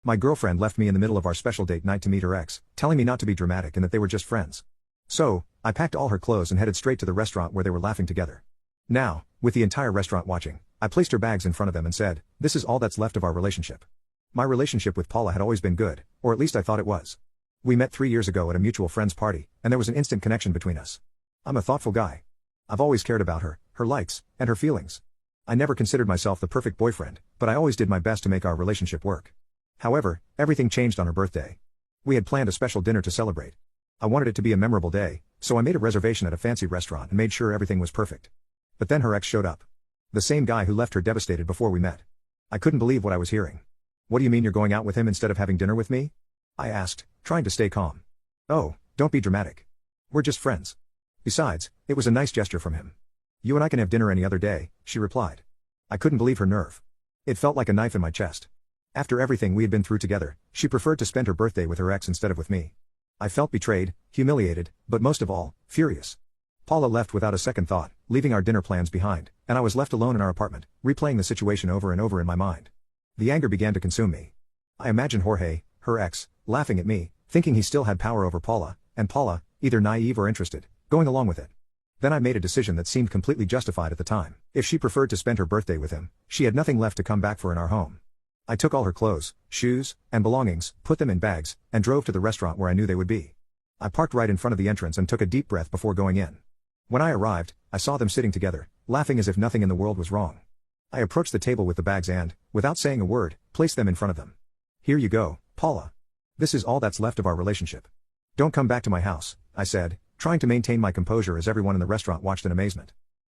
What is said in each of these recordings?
My girlfriend left me in the middle of our special date night to meet her ex, telling me not to be dramatic and that they were just friends. So, I packed all her clothes and headed straight to the restaurant where they were laughing together. Now, with the entire restaurant watching, I placed her bags in front of them and said, "This is all that's left of our relationship." My relationship with Paula had always been good, or at least I thought it was. We met 3 years ago at a mutual friend's party, and there was an instant connection between us. I'm a thoughtful guy. I've always cared about her, her likes, and her feelings. I never considered myself the perfect boyfriend, but I always did my best to make our relationship work. However, everything changed on her birthday. We had planned a special dinner to celebrate. I wanted it to be a memorable day, so I made a reservation at a fancy restaurant and made sure everything was perfect. But then her ex showed up. The same guy who left her devastated before we met. I couldn't believe what I was hearing. "What do you mean you're going out with him instead of having dinner with me?" I asked, trying to stay calm. "Oh, don't be dramatic. We're just friends. Besides, it was a nice gesture from him. You and I can have dinner any other day," she replied. I couldn't believe her nerve. It felt like a knife in my chest. After everything we had been through together, she preferred to spend her birthday with her ex instead of with me. I felt betrayed, humiliated, but most of all, furious. Paula left without a second thought, leaving our dinner plans behind, and I was left alone in our apartment, replaying the situation over and over in my mind. The anger began to consume me. I imagined Jorge, her ex, laughing at me, thinking he still had power over Paula, and Paula, either naive or interested, going along with it. Then I made a decision that seemed completely justified at the time. If she preferred to spend her birthday with him, she had nothing left to come back for in our home. I took all her clothes, shoes, and belongings, put them in bags, and drove to the restaurant where I knew they would be. I parked right in front of the entrance and took a deep breath before going in. When I arrived, I saw them sitting together, laughing as if nothing in the world was wrong. I approached the table with the bags and, without saying a word, placed them in front of them. "Here you go, Paula. This is all that's left of our relationship. Don't come back to my house," I said, trying to maintain my composure as everyone in the restaurant watched in amazement.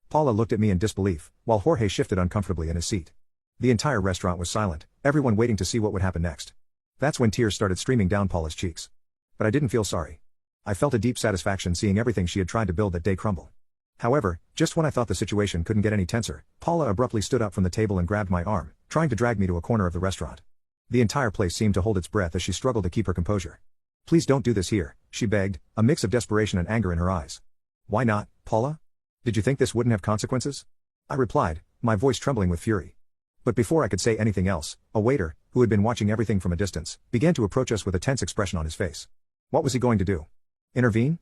Paula looked at me in disbelief, while Jorge shifted uncomfortably in his seat. The entire restaurant was silent, everyone waiting to see what would happen next. That's when tears started streaming down Paula's cheeks. But I didn't feel sorry. I felt a deep satisfaction seeing everything she had tried to build that day crumble. However, just when I thought the situation couldn't get any tenser, Paula abruptly stood up from the table and grabbed my arm, trying to drag me to a corner of the restaurant. The entire place seemed to hold its breath as she struggled to keep her composure. "Please don't do this here," she begged, a mix of desperation and anger in her eyes. "Why not, Paula? Did you think this wouldn't have consequences?" I replied, my voice trembling with fury. But before I could say anything else, a waiter, who had been watching everything from a distance, began to approach us with a tense expression on his face. What was he going to do? Intervene?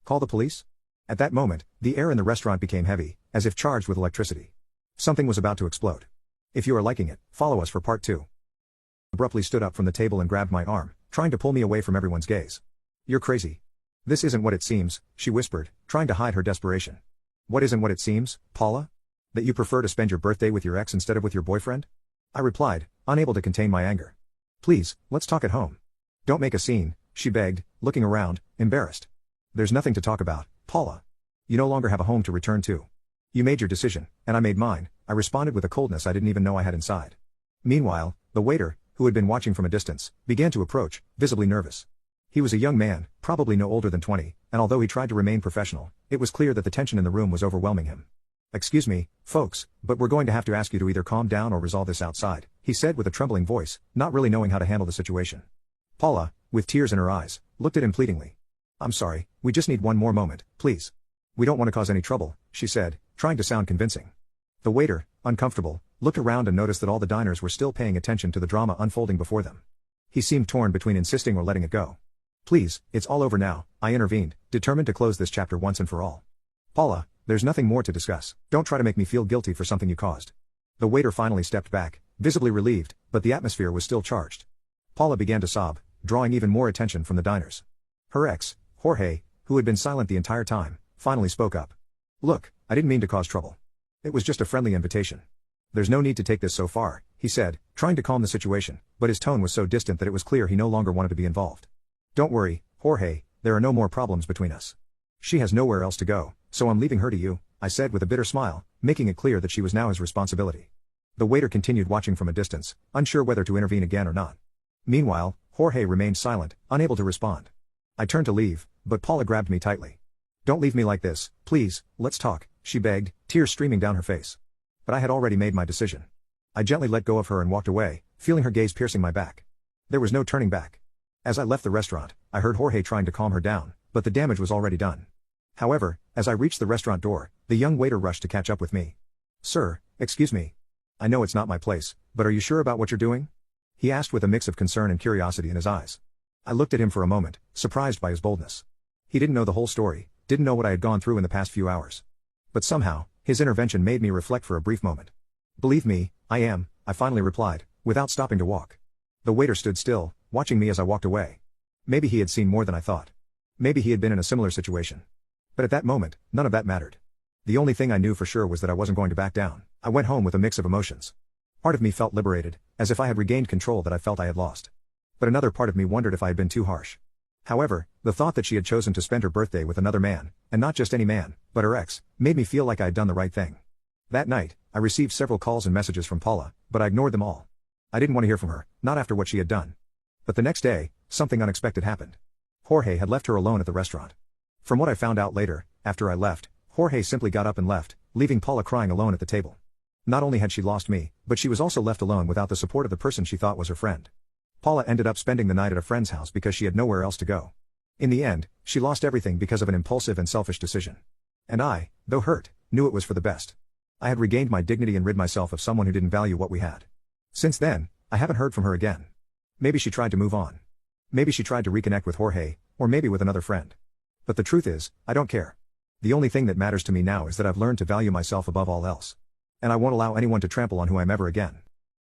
Call the police? At that moment, the air in the restaurant became heavy, as if charged with electricity. Something was about to explode. "If you are liking it, follow us for part 2. Abruptly stood up from the table and grabbed my arm, trying to pull me away from everyone's gaze. "You're crazy. This isn't what it seems," she whispered, trying to hide her desperation. "What isn't what it seems, Paula? That you prefer to spend your birthday with your ex instead of with your boyfriend?" I replied, unable to contain my anger. "Please, let's talk at home. Don't make a scene," she begged, looking around, embarrassed. "There's nothing to talk about, Paula. You no longer have a home to return to. You made your decision, and I made mine," I responded with a coldness I didn't even know I had inside. Meanwhile, the waiter, who had been watching from a distance, began to approach, visibly nervous. He was a young man, probably no older than 20, and although he tried to remain professional, it was clear that the tension in the room was overwhelming him. "Excuse me, folks, but we're going to have to ask you to either calm down or resolve this outside," he said with a trembling voice, not really knowing how to handle the situation. Paula, with tears in her eyes, looked at him pleadingly. "I'm sorry, we just need one more moment, please. We don't want to cause any trouble," she said, trying to sound convincing. The waiter, uncomfortable, looked around and noticed that all the diners were still paying attention to the drama unfolding before them. He seemed torn between insisting or letting it go. "Please, it's all over now," I intervened, determined to close this chapter once and for all. "Paula, there's nothing more to discuss. Don't try to make me feel guilty for something you caused." The waiter finally stepped back, visibly relieved, but the atmosphere was still charged. Paula began to sob, drawing even more attention from the diners. Her ex, Jorge, who had been silent the entire time, finally spoke up. "Look, I didn't mean to cause trouble. It was just a friendly invitation. There's no need to take this so far," he said, trying to calm the situation, but his tone was so distant that it was clear he no longer wanted to be involved. "Don't worry, Jorge, there are no more problems between us. She has nowhere else to go, so I'm leaving her to you," I said with a bitter smile, making it clear that she was now his responsibility. The waiter continued watching from a distance, unsure whether to intervene again or not. Meanwhile, Jorge remained silent, unable to respond. I turned to leave, but Paula grabbed me tightly. "Don't leave me like this, please, let's talk," she begged, tears streaming down her face. But I had already made my decision. I gently let go of her and walked away, feeling her gaze piercing my back. There was no turning back. As I left the restaurant, I heard Jorge trying to calm her down, but the damage was already done. However, as I reached the restaurant door, the young waiter rushed to catch up with me. "Sir, excuse me. I know it's not my place, but are you sure about what you're doing?" He asked with a mix of concern and curiosity in his eyes. I looked at him for a moment, surprised by his boldness. He didn't know the whole story, didn't know what I had gone through in the past few hours. But somehow, his intervention made me reflect for a brief moment. Believe me, I am, I finally replied, without stopping to walk. The waiter stood still, watching me as I walked away. Maybe he had seen more than I thought. Maybe he had been in a similar situation. But at that moment, none of that mattered. The only thing I knew for sure was that I wasn't going to back down. I went home with a mix of emotions. Part of me felt liberated, as if I had regained control that I felt I had lost. But another part of me wondered if I had been too harsh. However, the thought that she had chosen to spend her birthday with another man, and not just any man, but her ex, made me feel like I had done the right thing. That night, I received several calls and messages from Paula, but I ignored them all. I didn't want to hear from her, not after what she had done. But the next day, something unexpected happened. Jorge had left her alone at the restaurant. From what I found out later, after I left, Jorge simply got up and left, leaving Paula crying alone at the table. Not only had she lost me, but she was also left alone without the support of the person she thought was her friend. Paula ended up spending the night at a friend's house because she had nowhere else to go. In the end, she lost everything because of an impulsive and selfish decision. And I, though hurt, knew it was for the best. I had regained my dignity and rid myself of someone who didn't value what we had. Since then, I haven't heard from her again. Maybe she tried to move on. Maybe she tried to reconnect with Jorge, or maybe with another friend. But the truth is, I don't care. The only thing that matters to me now is that I've learned to value myself above all else. And I won't allow anyone to trample on who I am ever again.